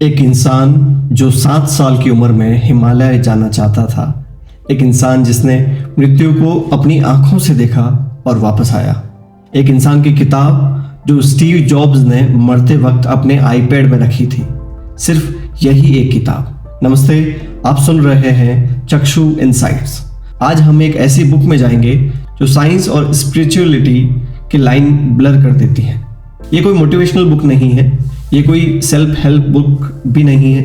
एक इंसान जो 7 साल की उम्र में हिमालय जाना चाहता था। एक इंसान जिसने मृत्यु को अपनी आंखों से देखा और वापस आया। एक इंसान की किताब जो स्टीव जॉब्स ने मरते वक्त अपने आईपैड में रखी थी। सिर्फ यही एक किताब। नमस्ते, आप सुन रहे हैं चक्षु इनसाइट्स। आज हम एक ऐसी बुक में जाएंगे जो साइंस और स्पिरिचुअलिटी की लाइन ब्लर कर देती है। ये कोई मोटिवेशनल बुक नहीं है, ये कोई सेल्फ हेल्प बुक भी नहीं है।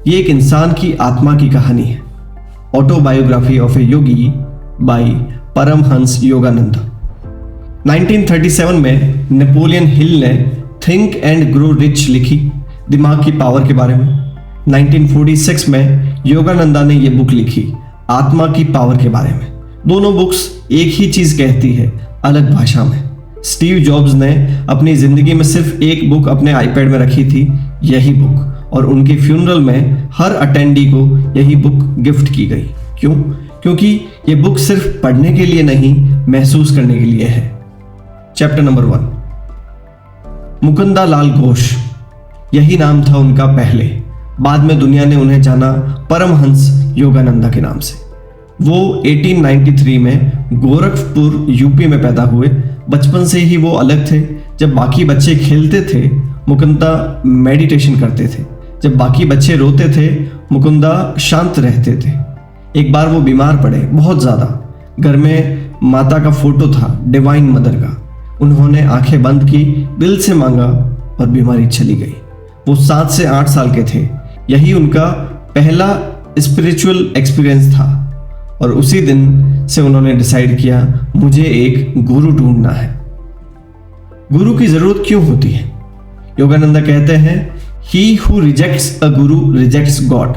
ये एक इंसान की आत्मा की कहानी है। Autobiography of a yogi by Paramahansa Yogananda. 1937 में नेपोलियन हिल ने थिंक एंड ग्रो रिच लिखी, दिमाग की पावर के बारे में। 1946 में योगानंदा ने यह बुक लिखी, आत्मा की पावर के बारे में। दोनों बुक्स एक ही चीज कहती है, अलग भाषा में। स्टीव जॉब्स ने अपनी जिंदगी में सिर्फ एक बुक अपने आईपैड में रखी थी, यही बुक, और उनके फ्यूनरल में हर अटेंडी को यही बुक गिफ्ट की गई। क्यों? क्योंकि ये बुक सिर्फ पढ़ने के लिए नहीं, महसूस करने के लिए है। चैप्टर नंबर 1, मुकुंदा लाल घोष। यही नाम था उनका पहले, बाद में दुनिया ने उन्हें जाना परमहंस योगानंदा के नाम से। वो 1893 में गोरखपुर यूपी में पैदा हुए। बचपन से ही वो अलग थे। जब बाकी बच्चे खेलते थे, मुकुंदा मेडिटेशन करते थे। जब बाकी बच्चे रोते थे, मुकुंदा शांत रहते थे। एक बार वो बीमार पड़े, बहुत ज़्यादा। घर में माता का फोटो था, डिवाइन मदर का। उन्होंने आंखें बंद की, दिल से मांगा और बीमारी चली गई। वो 7 से 8 साल के थे। यही उनका पहला स्पिरिचुअल एक्सपीरियंस था और उसी दिन से उन्होंने डिसाइड किया, मुझे एक गुरु ढूंढना है। गुरु की जरूरत क्यों होती है? योगानंदा कहते हैं, he who rejects a Guru rejects God.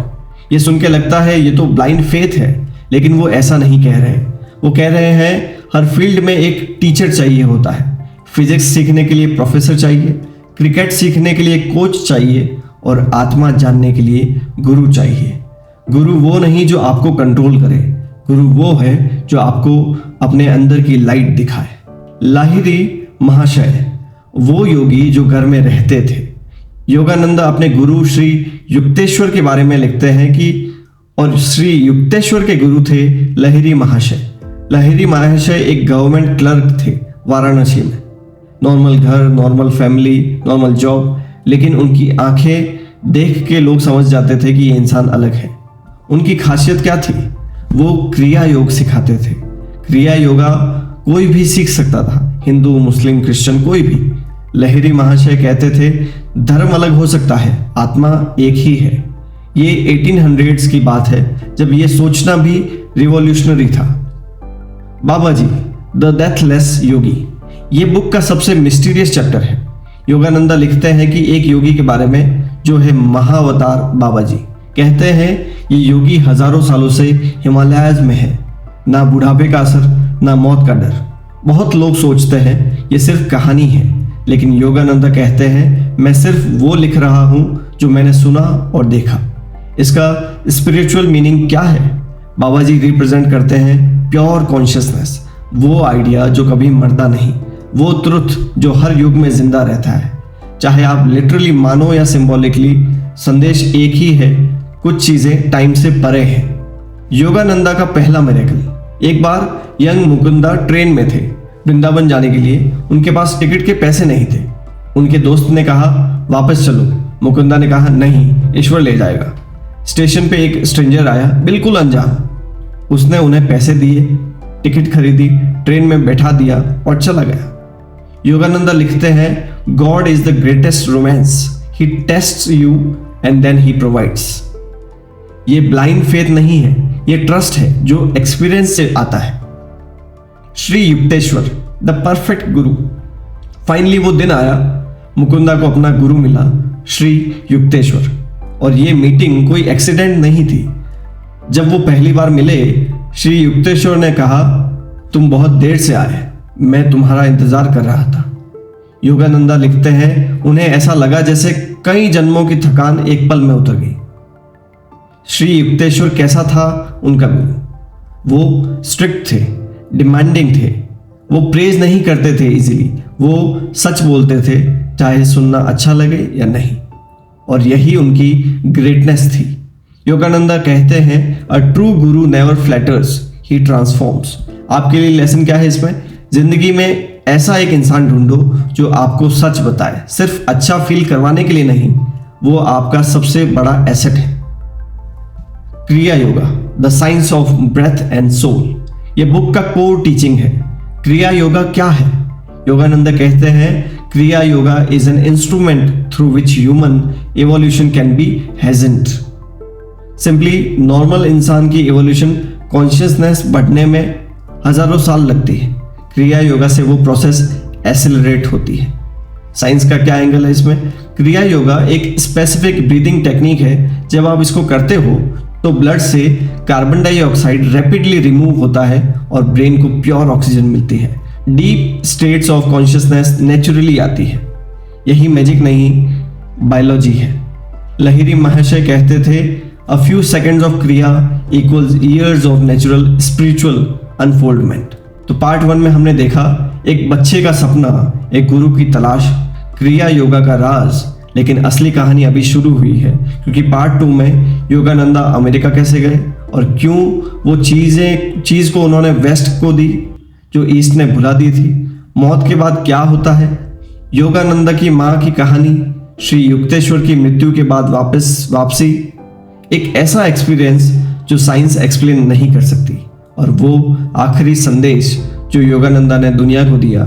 ये सुन के लगता है ये तो ब्लाइंड फेथ है, लेकिन वो ऐसा नहीं कह रहे। वो कह रहे हैं हर फील्ड में एक टीचर चाहिए होता है। फिजिक्स सीखने के लिए प्रोफेसर चाहिए, क्रिकेट सीखने के लिए कोच चाहिए, और आत्मा जानने के लिए गुरु चाहिए। गुरु वो नहीं जो आपको कंट्रोल करे, गुरु वो है जो आपको अपने अंदर की लाइट दिखाए। लाहिरी महाशय वो योगी जो घर में रहते थे। योगानंदा अपने गुरु श्री युक्तेश्वर के बारे में लिखते हैं कि और श्री युक्तेश्वर के गुरु थे लाहिरी महाशय। लाहिरी महाशय एक गवर्नमेंट क्लर्क थे वाराणसी में। नॉर्मल घर, नॉर्मल फैमिली, नॉर्मल जॉब, लेकिन उनकी आंखें देख के लोग समझ जाते थे कि ये इंसान अलग है। उनकी खासियत क्या थी? वो क्रिया योग सिखाते थे। क्रिया योगा कोई भी सीख सकता था, हिंदू, मुस्लिम, क्रिश्चियन, कोई भी। लाहिरी महाशय कहते थे धर्म अलग हो सकता है, आत्मा एक ही है। ये 1800s की बात है, जब ये सोचना भी रिवॉल्यूशनरी था। बाबा जी द डेथलेस योगी, ये बुक का सबसे मिस्टीरियस चैप्टर है। योगानंदा लिखते हैं कि एक योगी के बारे में जो है महावतार बाबा जी। कहते हैं ये योगी हजारों सालों से हिमालयाज में है। ना बुढ़ापे का असर, ना मौत का डर। बहुत लोग सोचते हैं ये सिर्फ कहानी है, लेकिन योगानंदा कहते हैं मैं सिर्फ वो लिख रहा हूं जो मैंने सुना और देखा। इसका स्पिरिचुअल मीनिंग क्या है? बाबा जी रिप्रेजेंट करते हैं प्योर कॉन्शियसनेस, वो आइडिया जो कभी मरता नहीं, वो ट्रुथ जो हर युग में जिंदा रहता है। चाहे आप लिटरली मानो या सिंबॉलिकली, संदेश एक ही है, कुछ चीजें टाइम से परे हैं। योगानंदा का पहला मिरेकल। एक बार यंग मुकुंदा ट्रेन में थे वृंदावन जाने के लिए। उनके पास टिकट के पैसे नहीं थे। उनके दोस्त ने कहा वापस चलो। मुकुंदा ने कहा नहीं, ईश्वर ले जाएगा। स्टेशन पे एक स्ट्रेंजर आया, बिल्कुल अनजान। उसने उन्हें पैसे दिए, टिकट खरीदी, ट्रेन में बैठा दिया और चला गया। योगानंदा लिखते हैं God is the greatest romance, he tests you and then he provides. ये ब्लाइंड फेथ नहीं है, ये ट्रस्ट है जो एक्सपीरियंस से आता है। Shri Yukteshwar the perfect Guru. Finally वो दिन आया, मुकुंदा को अपना गुरु मिला, श्री युक्तेश्वर। और ये मीटिंग कोई एक्सीडेंट नहीं थी। जब वो पहली बार मिले, श्री युक्तेश्वर ने कहा तुम बहुत देर से आए, मैं तुम्हारा इंतजार कर रहा था। योगानंदा लिखते हैं उन्हें ऐसा लगा जैसे कई जन्मों की थकान एक पल में उतर गई। श्री युक्तेश्वर कैसा था उनका गुरु? वो स्ट्रिक्ट थे, डिमांडिंग थे। वो प्रेज नहीं करते थे इजीली, वो सच बोलते थे, चाहे सुनना अच्छा लगे या नहीं। और यही उनकी ग्रेटनेस थी। योगानंदा कहते हैं a true Guru never flutters, he transforms. आपके लिए लेसन क्या है इसमें? जिंदगी में ऐसा एक इंसान ढूंढो जो आपको सच बताए, सिर्फ अच्छा फील करवाने के लिए नहीं, वो आपका सबसे बड़ा एसेट है। Kriya yoga, the science of breath and soul, ये बुक का कोर टीचिंग है। क्रिया योगा क्या है? योगानंद कहते हैं Kriya yoga is an instrument through which human evolution can be hastened. Simply normal इंसान की एवोल्यूशन कॉन्शियसनेस बढ़ने में हजारों साल लगती है, क्रिया योगा से वो प्रोसेस एक्सेलरेट होती है। साइंस का क्या एंगल है इसमें? क्रिया योगा एक स्पेसिफिक ब्रीदिंग टेक्निक है। जब आप इसको करते हो तो ब्लड से कार्बन डाइऑक्साइड रैपिडली रिमूव होता है और ब्रेन को प्योर ऑक्सीजन मिलती है। Deep states of consciousness naturally आती है। यही मैजिक नहीं, बायोलॉजी है। लहिरी महाशय कहते थे अ फ्यू सेकेंड्स ऑफ क्रिया equals years of natural spiritual unfoldment. तो पार्ट 1 में हमने देखा एक बच्चे का सपना, एक गुरु की तलाश, क्रिया योगा का राज। लेकिन असली कहानी अभी शुरू हुई है, क्योंकि पार्ट 2 में योगानंदा अमेरिका कैसे गए और क्यों वो चीज़ को उन्होंने वेस्ट को दी जो ईस्ट ने भुला दी थी। मौत के बाद क्या होता है, योगानंदा की माँ की कहानी, श्री युक्तेश्वर की मृत्यु के बाद वापसी, एक ऐसा एक्सपीरियंस जो साइंस एक्सप्लेन नहीं कर सकती, और वो आखिरी संदेश जो योगानंदा ने दुनिया को दिया,